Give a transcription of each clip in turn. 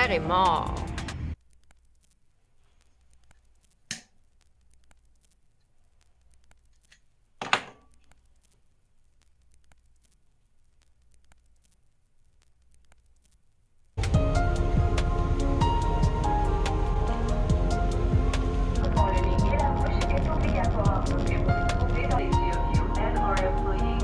père est mort. Pour le liquide, la bouche est obligatoire, donc il faut se trouver dans les yeux, you and our employees.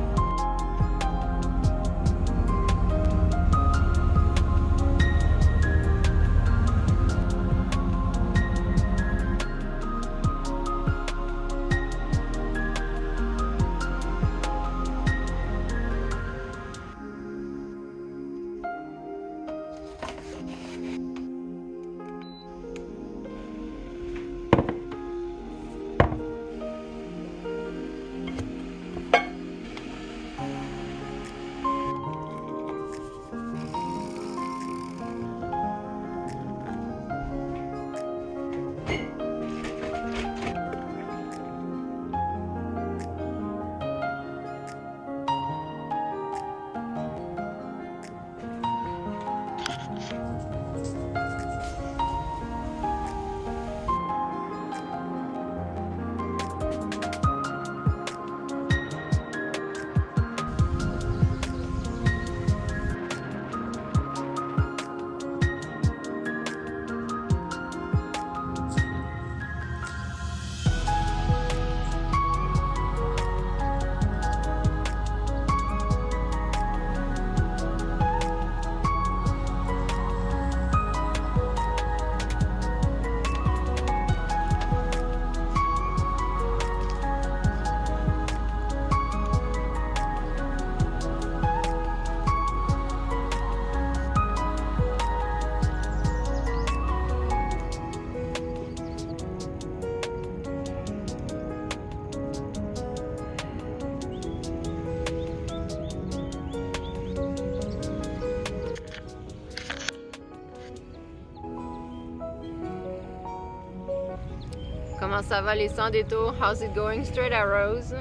Comment ça va les sans détours? How's it going? Straight Arrows.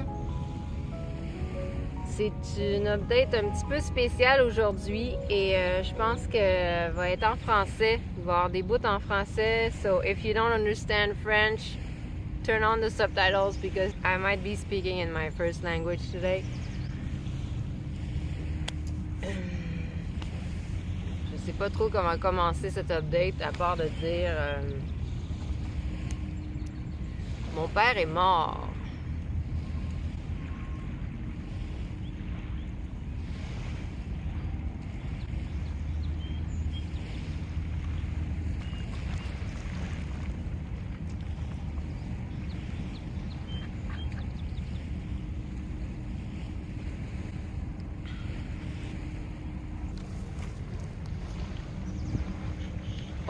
C'est une update un petit peu spéciale aujourd'hui et je pense qu'elle va être en français. Il va y avoir des bouts en français. So if you don't understand French, turn on the subtitles because I might be speaking in my first language today. Je sais pas trop comment commencer cette update à part de dire mon père est mort.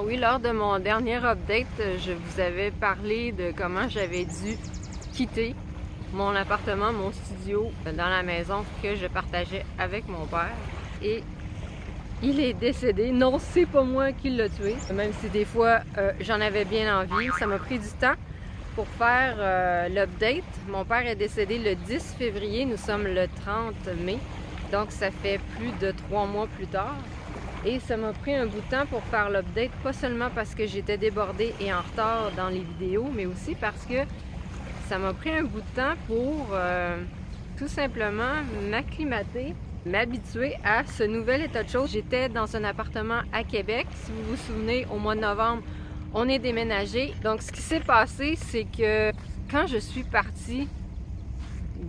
Oui, lors de mon dernier update, je vous avais parlé de comment j'avais dû quitter mon appartement, mon studio dans la maison que je partageais avec mon père. Et il est décédé. Non, c'est pas moi qui l'a tué. Même si des fois, j'en avais bien envie. Ça m'a pris du temps pour faire l'update. Mon père est décédé le 10 février. Nous sommes le 30 mai. Donc, ça fait plus de 3 mois plus tard. Et ça m'a pris un bout de temps pour faire l'update, pas seulement parce que j'étais débordée et en retard dans les vidéos, mais aussi parce que ça m'a pris un bout de temps pour tout simplement m'acclimater, m'habituer à ce nouvel état de choses. J'étais dans un appartement à Québec. Si vous vous souvenez, au mois de novembre, on est déménagé. Donc, ce qui s'est passé, c'est que quand je suis partie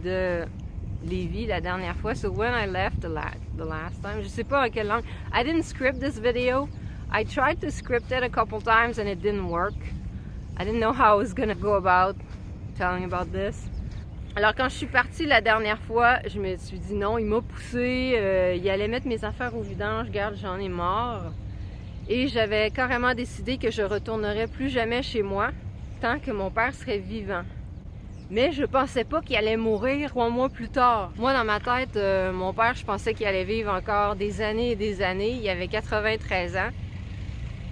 de Lévis la dernière fois, so when I left the last time, je sais pas en quelle langue. I didn't script this video. I tried to script it a couple times and it didn't work. I didn't know how I was gonna go about telling about this. Alors quand je suis partie la dernière fois, je me suis dit non, il m'a poussé, il allait mettre mes affaires au vidange, regarde, j'en ai marre. Et j'avais carrément décidé que je retournerais plus jamais chez moi tant que mon père serait vivant. Mais je pensais pas qu'il allait mourir 3 mois plus tard. Moi, dans ma tête, mon père, je pensais qu'il allait vivre encore des années et des années. Il avait 93 ans.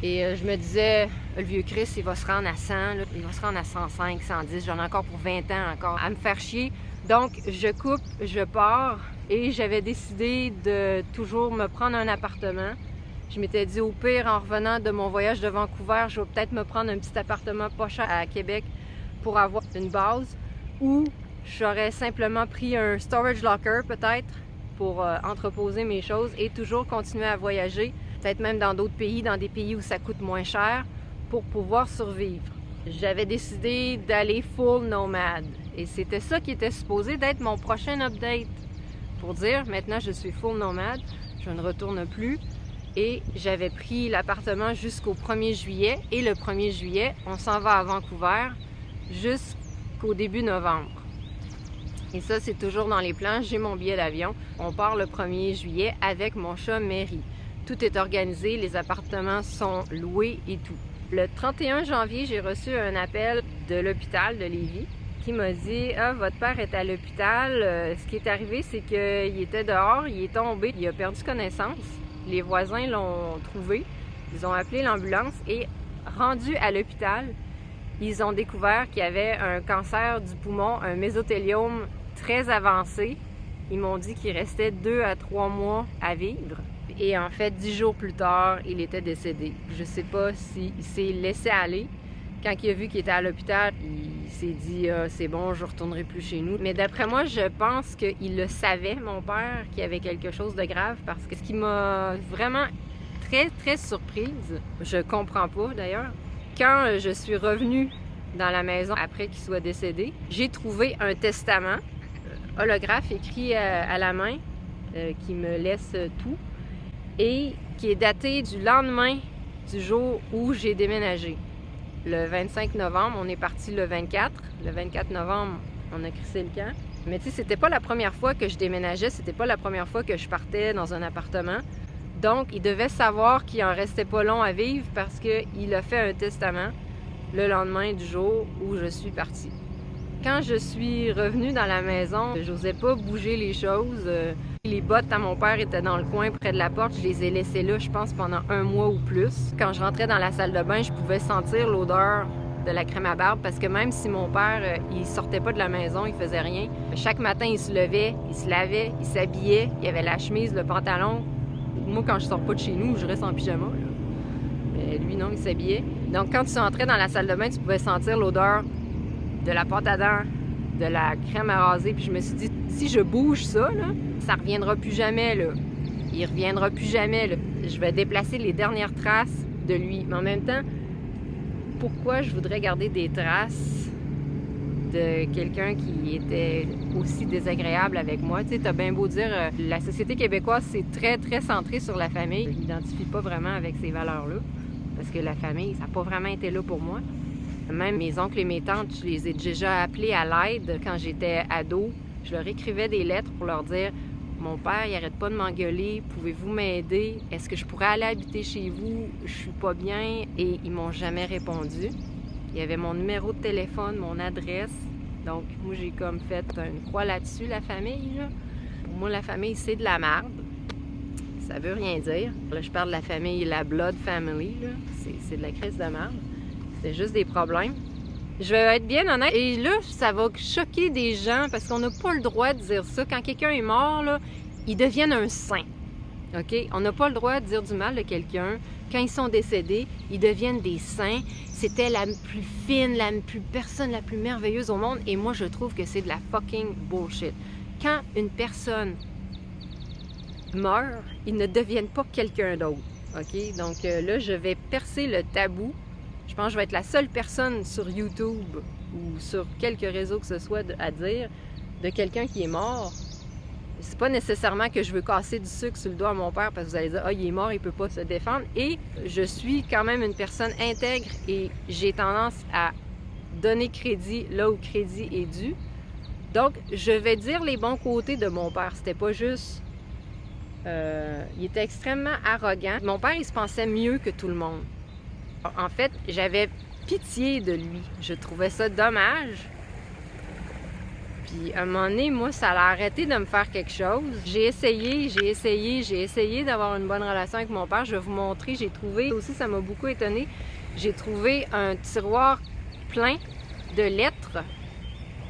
Et je me disais, le vieux Chris, il va se rendre à 100, là. Il va se rendre à 105, 110. J'en ai encore pour 20 ans encore à me faire chier. Donc, je coupe, je pars. Et j'avais décidé de toujours me prendre un appartement Je m'étais dit au pire, en revenant de mon voyage de Vancouver, je vais peut-être me prendre un petit appartement pas cher à Québec pour avoir une base, ou j'aurais simplement pris un storage locker peut-être pour entreposer mes choses et toujours continuer à voyager, peut-être même dans d'autres pays, dans des pays où ça coûte moins cher, pour pouvoir survivre. J'avais décidé d'aller full nomade et c'était ça qui était supposé d'être mon prochain update, pour dire maintenant je suis full nomade, je ne retourne plus. Et j'avais pris l'appartement jusqu'au 1er juillet. Et le 1er juillet, on s'en va à Vancouver jusqu'au début novembre. Et ça, c'est toujours dans les plans. J'ai mon billet d'avion. On part le 1er juillet avec mon chat Mary. Tout est organisé, les appartements sont loués et tout. Le 31 janvier, j'ai reçu un appel de l'hôpital de Lévis qui m'a dit « Ah, votre père est à l'hôpital. Ce qui est arrivé, c'est qu'il était dehors, il est tombé, il a perdu connaissance. » Les voisins l'ont trouvé, ils ont appelé l'ambulance et rendu à l'hôpital, ils ont découvert qu'il y avait un cancer du poumon, un mésothéliome très avancé. Ils m'ont dit qu'il restait 2 à 3 mois à vivre. Et en fait, 10 jours plus tard, il était décédé. Je ne sais pas s'il s'est laissé aller. Quand il a vu qu'il était à l'hôpital, il s'est dit « c'est bon, je ne retournerai plus chez nous ». Mais d'après moi, je pense qu'il le savait, mon père, qu'il y avait quelque chose de grave, parce que ce qui m'a vraiment très, très surprise, je comprends pas d'ailleurs, quand je suis revenue dans la maison après qu'il soit décédé, j'ai trouvé un testament holographe écrit à la main qui me laisse tout et qui est daté du lendemain du jour où j'ai déménagé. Le 25 novembre, on est parti le 24. Le 24 novembre, on a crissé le camp. Mais tu sais, c'était pas la première fois que je déménageais, c'était pas la première fois que je partais dans un appartement. Donc, il devait savoir qu'il en restait pas long à vivre parce qu'il a fait un testament le lendemain du jour où je suis partie. Quand je suis revenue dans la maison, j'osais pas bouger les choses. Les bottes à mon père étaient dans le coin près de la porte. Je les ai laissées là, je pense, pendant 1 mois ou plus. Quand je rentrais dans la salle de bain, je pouvais sentir l'odeur de la crème à barbe parce que même si mon père, il sortait pas de la maison, il faisait rien. Chaque matin, il se levait, il se lavait, il s'habillait, il avait la chemise, le pantalon. Moi, quand je sors pas de chez nous, je reste en pyjama, là. Mais lui, non, il s'habillait. Donc, quand tu entrais dans la salle de bain, tu pouvais sentir l'odeur de la pâte à dents, de la crème à raser. Puis je me suis dit, si je bouge ça, là, ça reviendra plus jamais, là. Il reviendra plus jamais, là. Je vais déplacer les dernières traces de lui. Mais en même temps, pourquoi je voudrais garder des traces de quelqu'un qui était aussi désagréable avec moi? Tu sais, t'as bien beau dire, la société québécoise, c'est très, très centré sur la famille. Je m'identifie pas vraiment avec ces valeurs-là. Parce que la famille, ça n'a pas vraiment été là pour moi. Même mes oncles et mes tantes, je les ai déjà appelés à l'aide quand j'étais ado. Je leur écrivais des lettres pour leur dire « Mon père, il arrête pas de m'engueuler. Pouvez-vous m'aider? Est-ce que je pourrais aller habiter chez vous? Je suis pas bien. » Et ils m'ont jamais répondu. Il y avait mon numéro de téléphone, mon adresse. Donc, moi, j'ai comme fait une croix là-dessus, la famille, là. Pour moi, la famille, c'est de la merde. Ça veut rien dire. Là, je parle de la famille, la blood family, là. C'est de la crise de merde. C'est juste des problèmes. Je vais être bien honnête. Et là, ça va choquer des gens parce qu'on n'a pas le droit de dire ça. Quand quelqu'un est mort, là, ils deviennent un saint. OK? On n'a pas le droit de dire du mal de quelqu'un. Quand ils sont décédés, ils deviennent des saints. C'était la plus fine, personne la plus merveilleuse au monde. Et moi, je trouve que c'est de la fucking bullshit. Quand une personne meurt, ils ne deviennent pas quelqu'un d'autre. OK? Donc là, je vais percer le tabou. Je pense que je vais être la seule personne sur YouTube ou sur quelques réseaux que ce soit à dire de quelqu'un qui est mort. C'est pas nécessairement que je veux casser du sucre sur le doigt à mon père parce que vous allez dire « Ah, il est mort, il peut pas se défendre. » Et je suis quand même une personne intègre et j'ai tendance à donner crédit là où crédit est dû. Donc, je vais dire les bons côtés de mon père. C'était pas juste... il était extrêmement arrogant. Mon père, il se pensait mieux que tout le monde. En fait, j'avais pitié de lui. Je trouvais ça dommage. Puis, à un moment donné, moi, ça a arrêté de me faire quelque chose. J'ai essayé d'avoir une bonne relation avec mon père. Je vais vous montrer, j'ai trouvé, aussi, ça m'a beaucoup étonnée, j'ai trouvé un tiroir plein de lettres.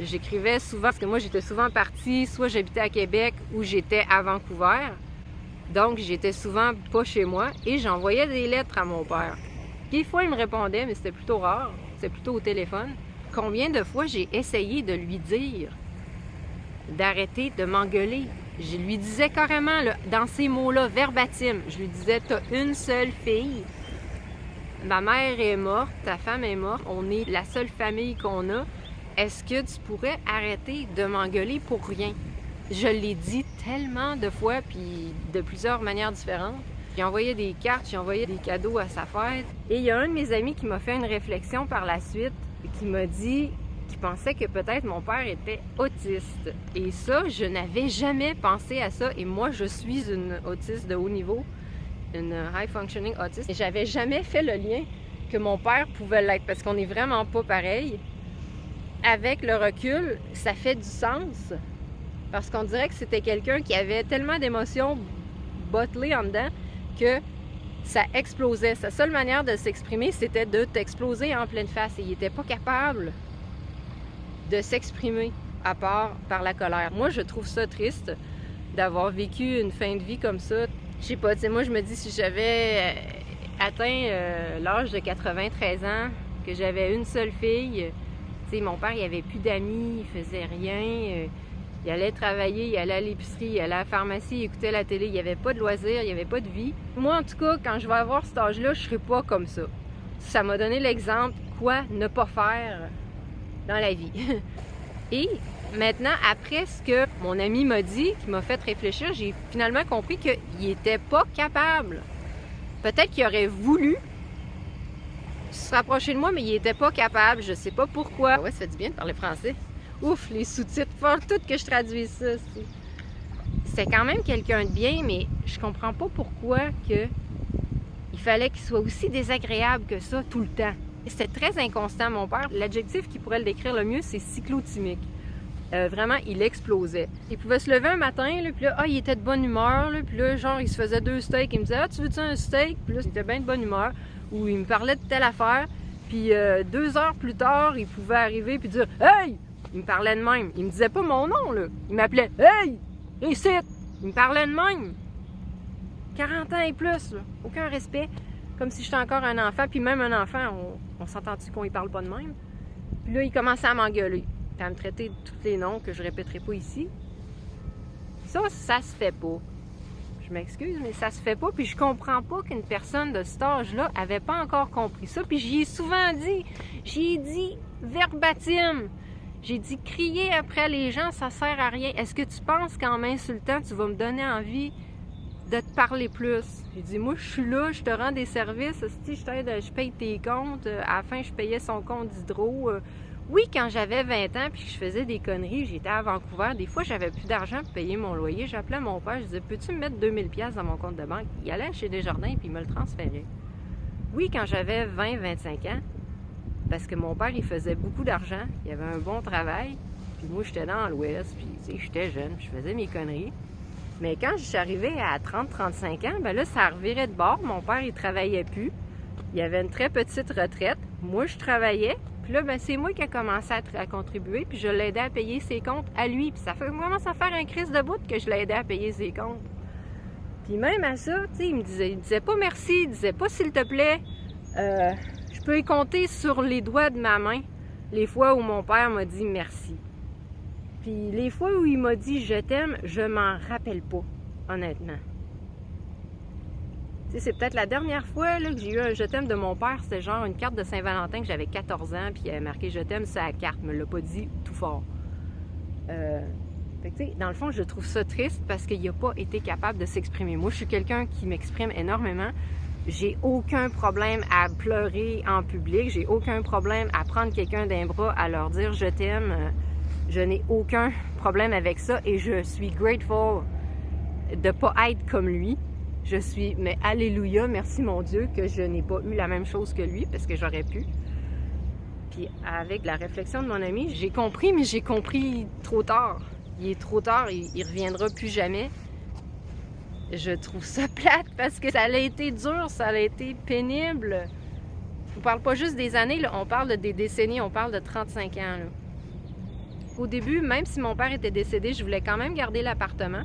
J'écrivais souvent, parce que moi, j'étais souvent partie, soit j'habitais à Québec ou j'étais à Vancouver. Donc, j'étais souvent pas chez moi et j'envoyais des lettres à mon père. Des fois, il me répondait, mais c'était plutôt rare. C'était plutôt au téléphone. Combien de fois j'ai essayé de lui dire d'arrêter de m'engueuler? Je lui disais carrément, là, dans ces mots-là, verbatim, je lui disais, t'as une seule fille. Ma mère est morte, ta femme est morte, on est la seule famille qu'on a. Est-ce que tu pourrais arrêter de m'engueuler pour rien? Je l'ai dit tellement de fois, puis de plusieurs manières différentes. J'ai envoyé des cartes, j'ai envoyé des cadeaux à sa fête. Et il y a un de mes amis qui m'a fait une réflexion par la suite, qui m'a dit qu'il pensait que peut-être mon père était autiste. Et ça, je n'avais jamais pensé à ça. Et moi, je suis une autiste de haut niveau, une high functioning autiste. Et j'avais jamais fait le lien que mon père pouvait l'être, parce qu'on n'est vraiment pas pareil. Avec le recul, ça fait du sens. Parce qu'on dirait que c'était quelqu'un qui avait tellement d'émotions bottelées en dedans que ça explosait. Sa seule manière de s'exprimer, c'était de t'exploser en pleine face. Et il n'était pas capable de s'exprimer à part par la colère. Moi, je trouve ça triste d'avoir vécu une fin de vie comme ça. Je sais pas, tu sais, moi, je me dis, si j'avais atteint l'âge de 93 ans, que j'avais une seule fille, tu sais, mon père, il avait plus d'amis, il faisait rien. Il allait travailler, il allait à l'épicerie, il allait à la pharmacie, il écoutait la télé, il n'y avait pas de loisirs, il n'y avait pas de vie. Moi, en tout cas, quand je vais avoir cet âge-là, je ne serai pas comme ça. Ça m'a donné l'exemple quoi ne pas faire dans la vie. Et maintenant, après ce que mon ami m'a dit, qui m'a fait réfléchir, j'ai finalement compris qu'il n'était pas capable. Peut-être qu'il aurait voulu se rapprocher de moi, mais il n'était pas capable. Je ne sais pas pourquoi. Ouais, ça fait du bien de parler français. Ouf, les sous-titres, faut tout que je traduise ça. C'est quand même quelqu'un de bien, mais je comprends pas pourquoi il fallait qu'il soit aussi désagréable que ça tout le temps. C'était très inconstant, mon père. L'adjectif qui pourrait le décrire le mieux, c'est cyclotimique. Vraiment, il explosait. Il pouvait se lever un matin, là, puis là, il était de bonne humeur, là, puis là, genre, il se faisait 2 steaks, il me disait, tu veux-tu un steak? Puis là, il était bien de bonne humeur, ou il me parlait de telle affaire, puis 2 heures plus tard, il pouvait arriver puis dire, hey! Il me parlait de même. Il me disait pas mon nom, là. Il m'appelait « Hey! Ici! » Il me parlait de même. 40 ans et plus, là. Aucun respect. Comme si j'étais encore un enfant. Puis même un enfant, on s'entend-tu qu'on y parle pas de même? Puis là, il commençait à m'engueuler. Puis à me traiter de tous les noms que je répéterai pas ici. Ça se fait pas. Je m'excuse, mais ça se fait pas. Puis je comprends pas qu'une personne de cet âge-là avait pas encore compris ça. Puis j'y ai souvent dit. J'y ai dit verbatim. J'ai dit, crier après les gens, ça sert à rien. Est-ce que tu penses qu'en m'insultant, tu vas me donner envie de te parler plus? J'ai dit, moi, je suis là, je te rends des services. Si je t'aide, je paye tes comptes. À la fin, je payais son compte d'hydro. Oui, quand j'avais 20 ans puis que je faisais des conneries, j'étais à Vancouver. Des fois, j'avais plus d'argent pour payer mon loyer. J'appelais mon père, je disais, peux-tu me mettre 2000$ dans mon compte de banque? Il allait chez Desjardins puis il me le transférait. Oui, quand j'avais 20-25 ans, parce que mon père, il faisait beaucoup d'argent, il avait un bon travail, puis moi, j'étais dans l'Ouest, puis tu sais, j'étais jeune, je faisais mes conneries. Mais quand je suis arrivée à 30-35 ans, ben là, ça revirait de bord. Mon père, il travaillait plus. Il avait une très petite retraite. Moi, je travaillais. Puis là, ben, c'est moi qui ai commencé à contribuer, puis je l'aidais à payer ses comptes à lui. Puis ça commence à faire un crise de bout que je l'aidais à payer ses comptes. Puis même à ça, tu sais, il disait pas merci, il disait pas s'il te plaît. Je peux y compter sur les doigts de ma main les fois où mon père m'a dit merci. Puis les fois où il m'a dit je t'aime, je m'en rappelle pas, honnêtement. Tu sais, c'est peut-être la dernière fois là, que j'ai eu un je t'aime de mon père, c'était genre une carte de Saint-Valentin que j'avais 14 ans, puis il avait marqué je t'aime sur la carte, il me l'a pas dit tout fort. Fait que, tu sais, dans le fond, je trouve ça triste parce qu'il n'a pas été capable de s'exprimer. Moi, je suis quelqu'un qui m'exprime énormément. J'ai aucun problème à pleurer en public. J'ai aucun problème à prendre quelqu'un d'un bras, à leur dire « je t'aime ». Je n'ai aucun problème avec ça et je suis grateful de ne pas être comme lui. Je suis, mais alléluia, merci mon Dieu que je n'ai pas eu la même chose que lui parce que j'aurais pu. Puis avec la réflexion de mon ami, j'ai compris, mais j'ai compris trop tard. Il est trop tard, il reviendra plus jamais. Je trouve ça plate parce que ça a été dur, ça a été pénible. On parle pas juste des années, là, on parle des décennies, on parle de 35 ans. Là. Au début, même si mon père était décédé, je voulais quand même garder l'appartement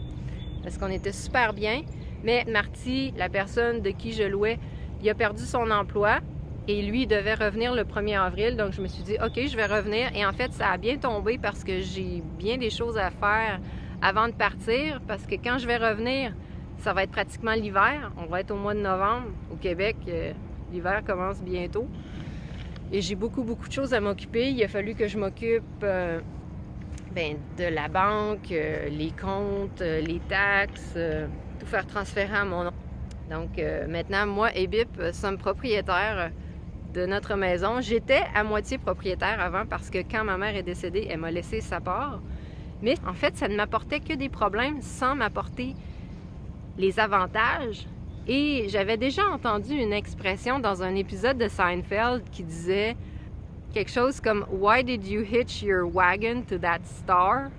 parce qu'on était super bien. Mais Marty, la personne de qui je louais, il a perdu son emploi et lui, il devait revenir le 1er avril. Donc, je me suis dit, OK, je vais revenir. Et en fait, ça a bien tombé parce que j'ai bien des choses à faire avant de partir. Parce que quand je vais revenir, ça va être pratiquement l'hiver. On va être au mois de novembre. Au Québec, l'hiver commence bientôt. Et j'ai beaucoup de choses à m'occuper. Il a fallu que je m'occupe de la banque, les comptes, les taxes, tout faire transférer à mon nom. Donc maintenant, moi et Bip sommes propriétaires de notre maison. J'étais à moitié propriétaire avant parce que quand ma mère est décédée, elle m'a laissé sa part. Mais en fait, ça ne m'apportait que des problèmes sans m'apporter les avantages. Et j'avais déjà entendu une expression dans un épisode de Seinfeld qui disait quelque chose comme « Why did you hitch your wagon to that star? »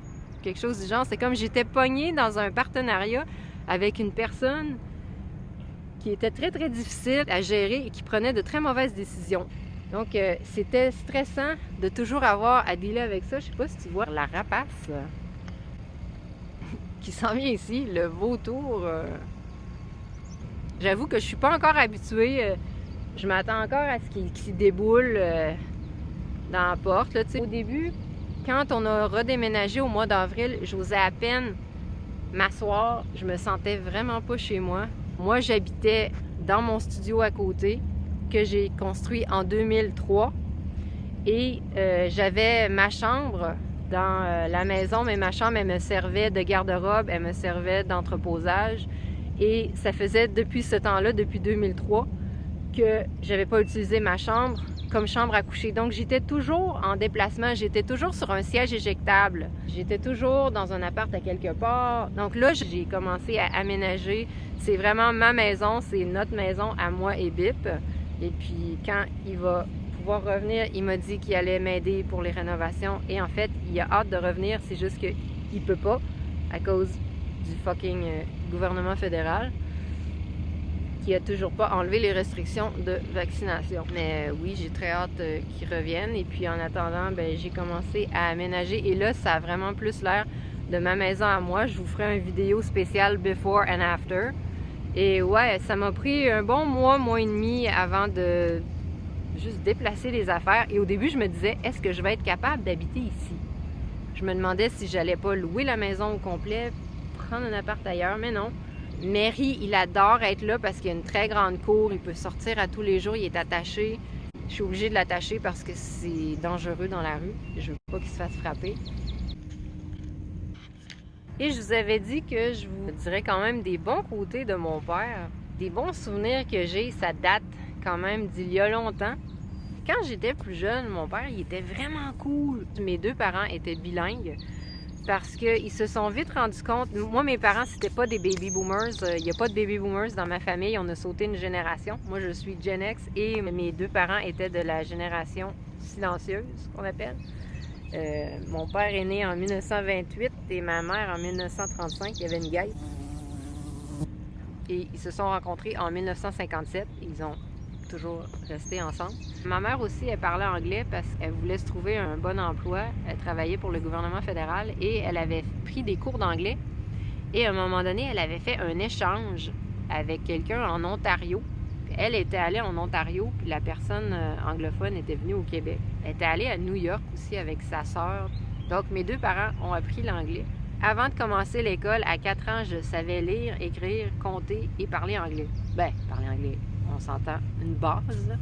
Quelque chose du genre. C'est comme j'étais pognée dans un partenariat avec une personne qui était très difficile à gérer et qui prenait de très mauvaises décisions. Donc, c'était stressant de toujours avoir à dealer avec ça. Je sais pas si tu vois la rapace qui s'en vient ici, le vautour. J'avoue que je suis pas encore habituée. Je m'attends encore à ce qu'il déboule dans la porte. Là, au début, quand on a redéménagé au mois d'avril, j'osais à peine m'asseoir. Je me sentais vraiment pas chez moi. Moi, j'habitais dans mon studio à côté que j'ai construit en 2003 et j'avais ma chambre dans la maison, mais ma chambre, elle me servait de garde-robe, elle me servait d'entreposage et ça faisait depuis ce temps-là, depuis 2003, que j'avais pas utilisé ma chambre comme chambre à coucher. Donc, j'étais toujours en déplacement, j'étais toujours sur un siège éjectable, j'étais toujours dans un appart à quelque part. Donc là, j'ai commencé à aménager. C'est vraiment ma maison, c'est notre maison à moi et Bip. Et puis, quand il va pouvoir revenir, il m'a dit qu'il allait m'aider pour les rénovations. Et en fait, il a hâte de revenir, c'est juste qu'il peut pas à cause du fucking gouvernement fédéral qui a toujours pas enlevé les restrictions de vaccination. Mais oui, j'ai très hâte qu'ils reviennent. Et puis, en attendant, j'ai commencé à aménager. Et là, ça a vraiment plus l'air de ma maison à moi. Je vous ferai une vidéo spéciale before and after. Et ouais, ça m'a pris un bon mois et demi avant de juste déplacer les affaires. Et au début, je me disais, est-ce que je vais être capable d'habiter ici? Je me demandais si j'allais pas louer la maison au complet, prendre un appart ailleurs, mais non. Mary, il adore être là parce qu'il y a une très grande cour. Il peut sortir à tous les jours, il est attaché. Je suis obligée de l'attacher parce que c'est dangereux dans la rue. Je veux pas qu'il se fasse frapper. Et je vous avais dit que je vous dirais quand même des bons côtés de mon père. Des bons souvenirs que j'ai, ça date quand même d'il y a longtemps. Quand j'étais plus jeune, mon père, il était vraiment cool. Mes deux parents étaient bilingues parce qu'ils se sont vite rendus compte. Moi, mes parents, c'était pas des baby boomers. Il n'y a pas de baby boomers dans ma famille. On a sauté une génération. Moi, je suis Gen X et mes deux parents étaient de la génération silencieuse, qu'on appelle. Mon père est né en 1928 et ma mère en 1935. Il y avait une guerre. Et ils se sont rencontrés en 1957. Ils ont toujours resté ensemble. Ma mère aussi, elle parlait anglais parce qu'elle voulait se trouver un bon emploi. Elle travaillait pour le gouvernement fédéral et elle avait pris des cours d'anglais. Et à un moment donné, elle avait fait un échange avec quelqu'un en Ontario. Elle était allée en Ontario, puis la personne anglophone était venue au Québec. Elle était allée à New York aussi avec sa sœur. Donc, mes deux parents ont appris l'anglais. Avant de commencer l'école, à 4 ans, je savais lire, écrire, compter et parler anglais. Parler anglais, on s'entend, une base. Là.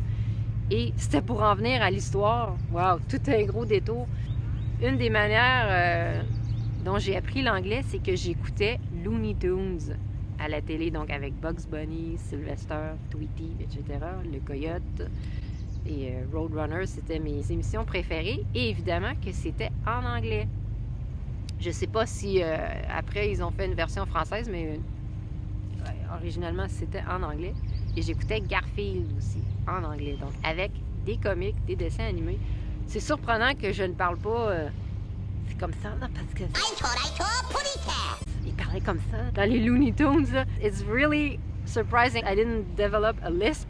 Et c'était pour en venir à l'histoire. Wow, tout un gros détour. Une des manières dont j'ai appris l'anglais, c'est que j'écoutais Looney Tunes à la télé, donc avec Bugs Bunny, Sylvester, Tweety, etc., le Coyote et Roadrunner, c'était mes émissions préférées. Et évidemment que c'était en anglais. Je sais pas si après ils ont fait une version française, mais originalement c'était en anglais. Et j'écoutais Garfield aussi, en anglais, donc avec des comics, des dessins animés. C'est surprenant que je ne parle pas c'est comme ça, là, parce que il parlait comme ça dans les Looney Tunes. Là. It's really surprising I didn't develop a lisp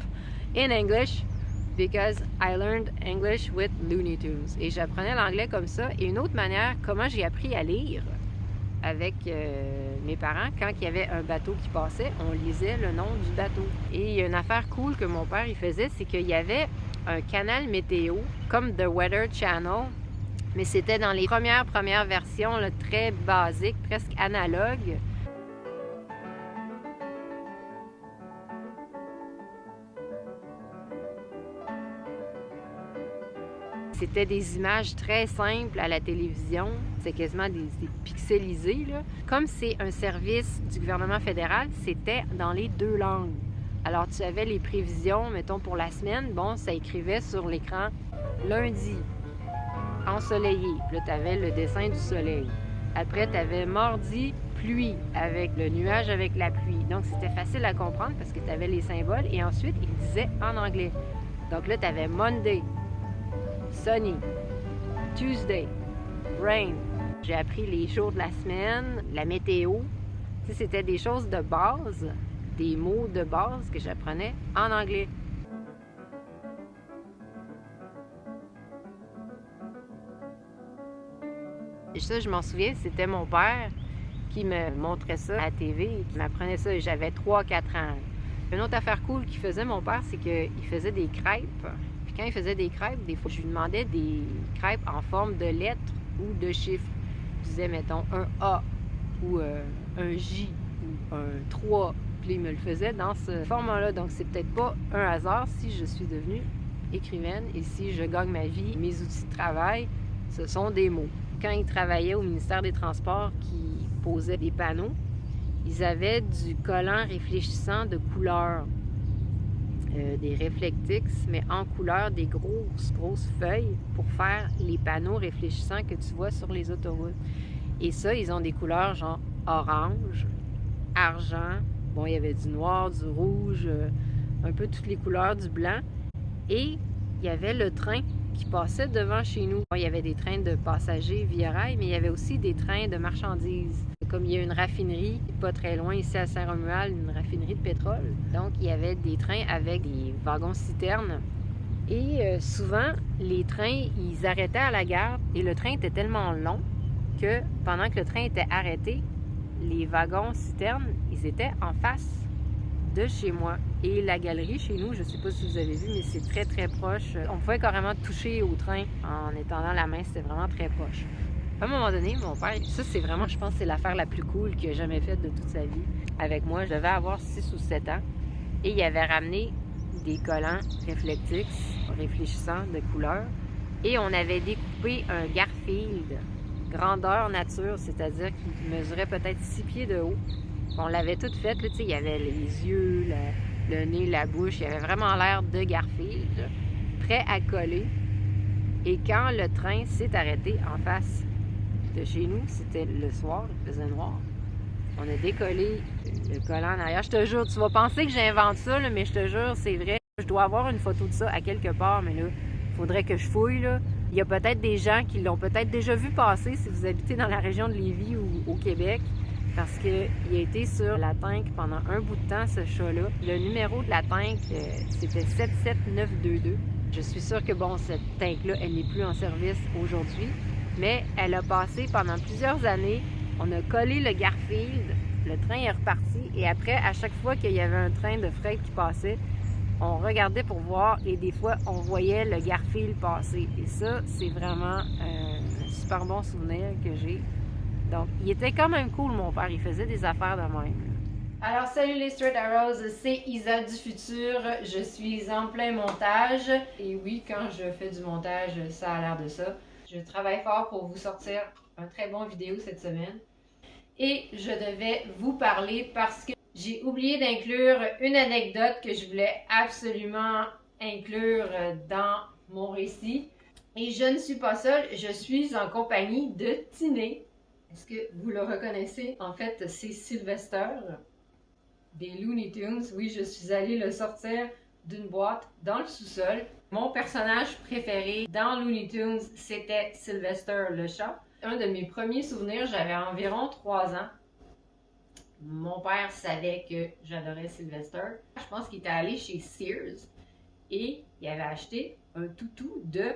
in English because I learned English with Looney Tunes. Et j'apprenais l'anglais comme ça. Et une autre manière, comment j'ai appris à lire, avec mes parents. Quand il y avait un bateau qui passait, on lisait le nom du bateau. Et il y a une affaire cool que mon père il faisait, c'est qu'il y avait un canal météo, comme The Weather Channel, mais c'était dans les premières versions, là, très basiques, presque analogues. C'était des images très simples à la télévision. C'est quasiment des pixelisés, là. Comme c'est un service du gouvernement fédéral, c'était dans les 2 langues. Alors, tu avais les prévisions, mettons, pour la semaine. Bon, ça écrivait sur l'écran lundi, ensoleillé. Puis là, tu avais le dessin du soleil. Après, tu avais mardi, pluie, avec le nuage avec la pluie. Donc, c'était facile à comprendre parce que tu avais les symboles. Et ensuite, il disait en anglais. Donc là, tu avais Monday, sunny, Tuesday, rain. J'ai appris les jours de la semaine, la météo. Tu sais, c'était des choses de base, des mots de base que j'apprenais en anglais. Et ça, je m'en souviens, c'était mon père qui me montrait ça à la TV et qui m'apprenait ça. J'avais 3-4 ans. Une autre affaire cool qu'il faisait, mon père, c'est qu'il faisait des crêpes. Puis quand il faisait des crêpes, des fois, je lui demandais des crêpes en forme de lettres ou de chiffres. Je disais, mettons, un A ou un J ou un 3. Puis il me le faisait dans ce format-là. Donc, c'est peut-être pas un hasard si je suis devenue écrivaine et si je gagne ma vie. Mes outils de travail, ce sont des mots. Quand il travaillait au ministère des Transports qui posait des panneaux, ils avaient du collant réfléchissant de couleur. Des Reflectix, mais en couleur, des grosses feuilles pour faire les panneaux réfléchissants que tu vois sur les autoroutes. Et ça, ils ont des couleurs genre orange, argent, bon, il y avait du noir, du rouge, un peu toutes les couleurs, du blanc. Et il y avait le train qui passait devant chez nous. Il y avait des trains de passagers via rail, mais il y avait aussi des trains de marchandises. Comme il y a une raffinerie pas très loin ici à Saint-Romuald, une raffinerie de pétrole. Donc, il y avait des trains avec des wagons-citernes. Et souvent, les trains, ils arrêtaient à la gare et le train était tellement long que pendant que le train était arrêté, les wagons-citernes, ils étaient en face de chez moi. Et la galerie chez nous, je ne sais pas si vous avez vu, mais c'est très, très proche. On pouvait carrément toucher au train en étendant la main, c'était vraiment très proche. À un moment donné, mon père, ça c'est vraiment, je pense, c'est l'affaire la plus cool qu'il a jamais faite de toute sa vie avec moi. Je devais avoir 6 ou 7 ans et il avait ramené des collants Reflectix, réfléchissants de couleur, et on avait découpé un Garfield, grandeur nature, c'est-à-dire qu'il mesurait peut-être 6 pieds de haut. On l'avait tout fait, là, tu sais, il y avait les yeux, le nez, la bouche, il avait vraiment l'air de Garfield, prêt à coller. Et quand le train s'est arrêté en face de chez nous, c'était le soir, il faisait noir. On a décollé le collant en arrière. Je te jure, tu vas penser que j'invente ça, là, mais je te jure, c'est vrai. Je dois avoir une photo de ça à quelque part, mais là, il faudrait que je fouille, là. Il y a peut-être des gens qui l'ont peut-être déjà vu passer si vous habitez dans la région de Lévis ou au Québec, parce qu'il a été sur la tank pendant un bout de temps, ce chat-là. Le numéro de la tank, c'était 77922. Je suis sûre que, bon, cette tank-là, elle n'est plus en service aujourd'hui, mais elle a passé pendant plusieurs années. On a collé le Garfield, le train est reparti, et après, à chaque fois qu'il y avait un train de fret qui passait, on regardait pour voir, et des fois, on voyait le Garfield passer. Et ça, c'est vraiment un super bon souvenir que j'ai. Donc, il était quand même cool, mon père. Il faisait des affaires de même. Alors, salut les Straight Arrows, c'est Isa du futur. Je suis en plein montage. Et oui, quand je fais du montage, ça a l'air de ça. Je travaille fort pour vous sortir un très bon vidéo cette semaine. Et je devais vous parler parce que j'ai oublié d'inclure une anecdote que je voulais absolument inclure dans mon récit. Et je ne suis pas seule, je suis en compagnie de Tiné. Est-ce que vous le reconnaissez? En fait, c'est Sylvester des Looney Tunes. Oui, je suis allée le sortir d'une boîte dans le sous-sol. Mon personnage préféré dans Looney Tunes, c'était Sylvester le chat. Un de mes premiers souvenirs, j'avais environ 3 ans. Mon père savait que j'adorais Sylvester. Je pense qu'il était allé chez Sears et il avait acheté un toutou de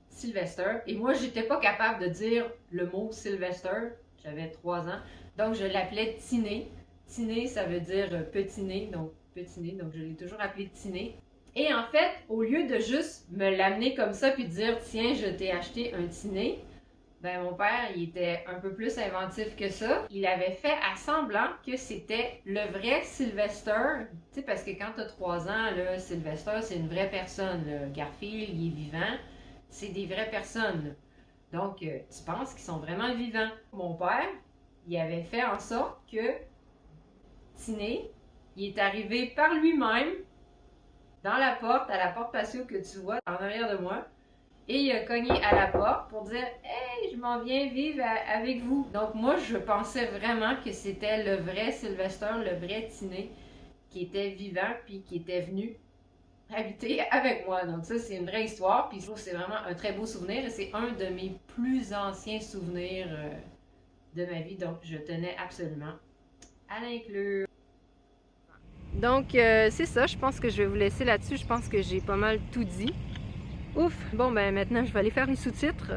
Sylvester. Et moi, j'étais pas capable de dire le mot Sylvester. j'avais 3 ans. Donc, je l'appelais Tiné. Tiné, ça veut dire petit nez, donc je l'ai toujours appelé Tiné. Et en fait, au lieu de juste me l'amener comme ça puis dire tiens, je t'ai acheté un Tiné, ben mon père, il était un peu plus inventif que ça. Il avait fait à semblant que c'était le vrai Sylvester. Tu sais, parce que quand t'as 3 ans, là, Sylvester, c'est une vraie personne. Là. Garfield, il est vivant. C'est des vraies personnes. Là. Donc, tu penses qu'ils sont vraiment vivants. Mon père, il avait fait en sorte que Tiné, il est arrivé par lui-même dans la porte, à la porte patio que tu vois en arrière de moi. Et il a cogné à la porte pour dire « Hey, je m'en viens vivre avec vous. » Donc moi, je pensais vraiment que c'était le vrai Sylvester, le vrai Tiné, qui était vivant puis qui était venu habiter avec moi. Donc ça, c'est une vraie histoire. Puis je trouve que c'est vraiment un très beau souvenir. Et c'est un de mes plus anciens souvenirs de ma vie. Donc je tenais absolument à l'inclure. Donc c'est ça, je pense que je vais vous laisser là-dessus. Je pense que j'ai pas mal tout dit. Ouf! Bon, ben maintenant, je vais aller faire les sous-titres.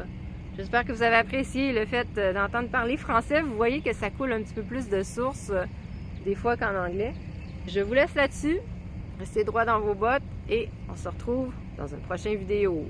J'espère que vous avez apprécié le fait d'entendre parler français. Vous voyez que ça coule un petit peu plus de sources des fois qu'en anglais. Je vous laisse là-dessus. Restez droit dans vos bottes et on se retrouve dans une prochaine vidéo.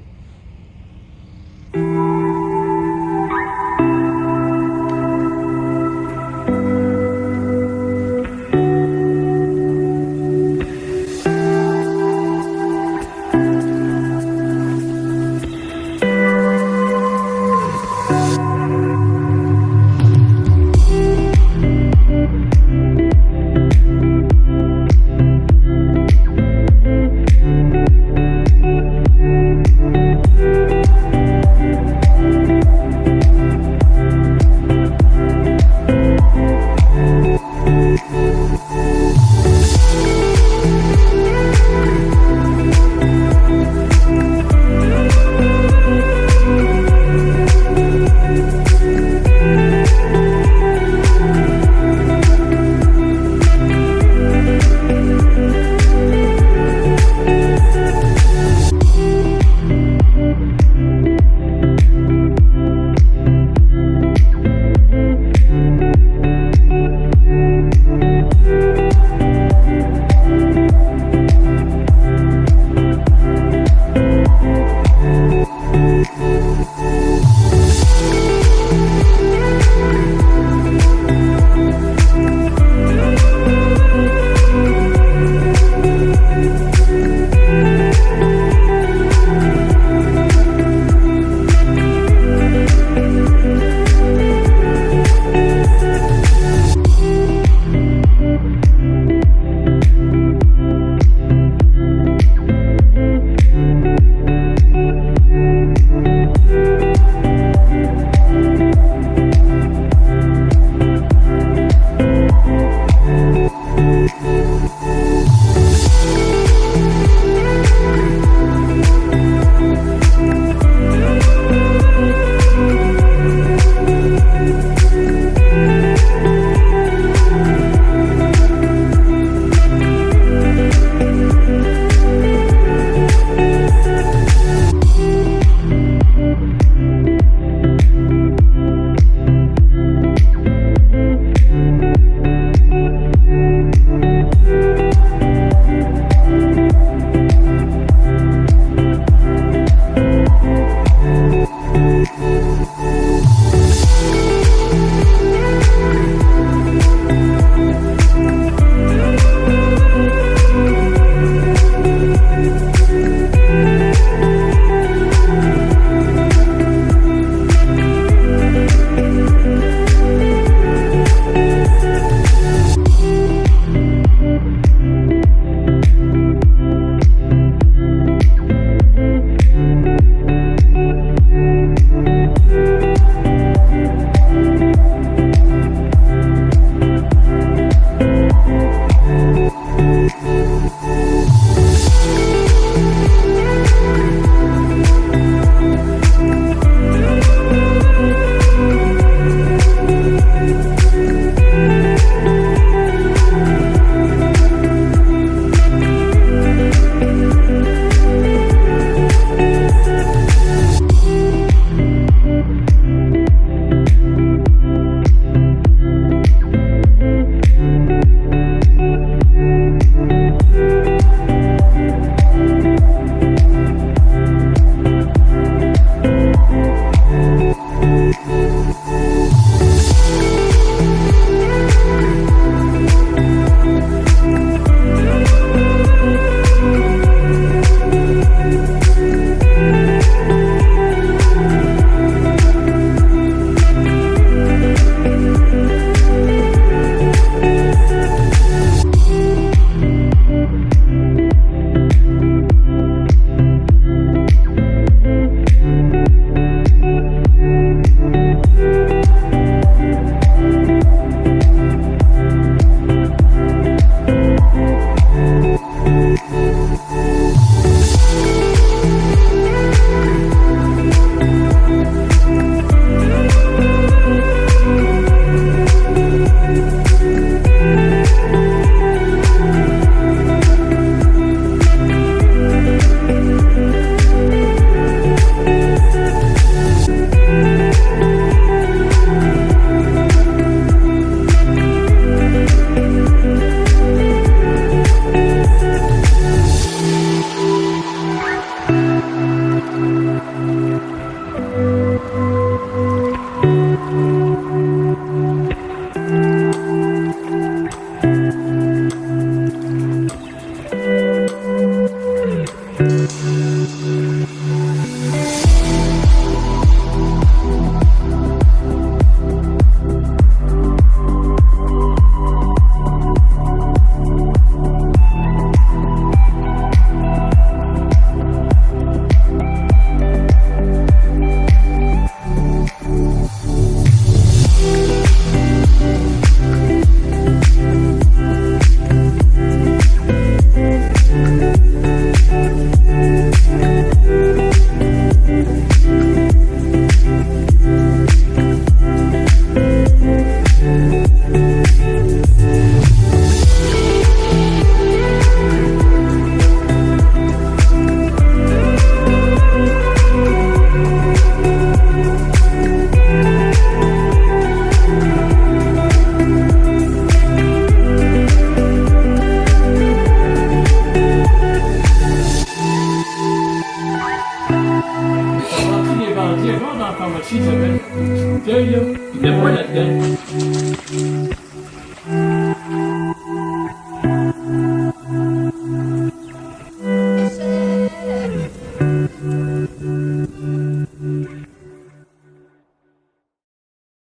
fauteuil, là. Il était pas là-dedans.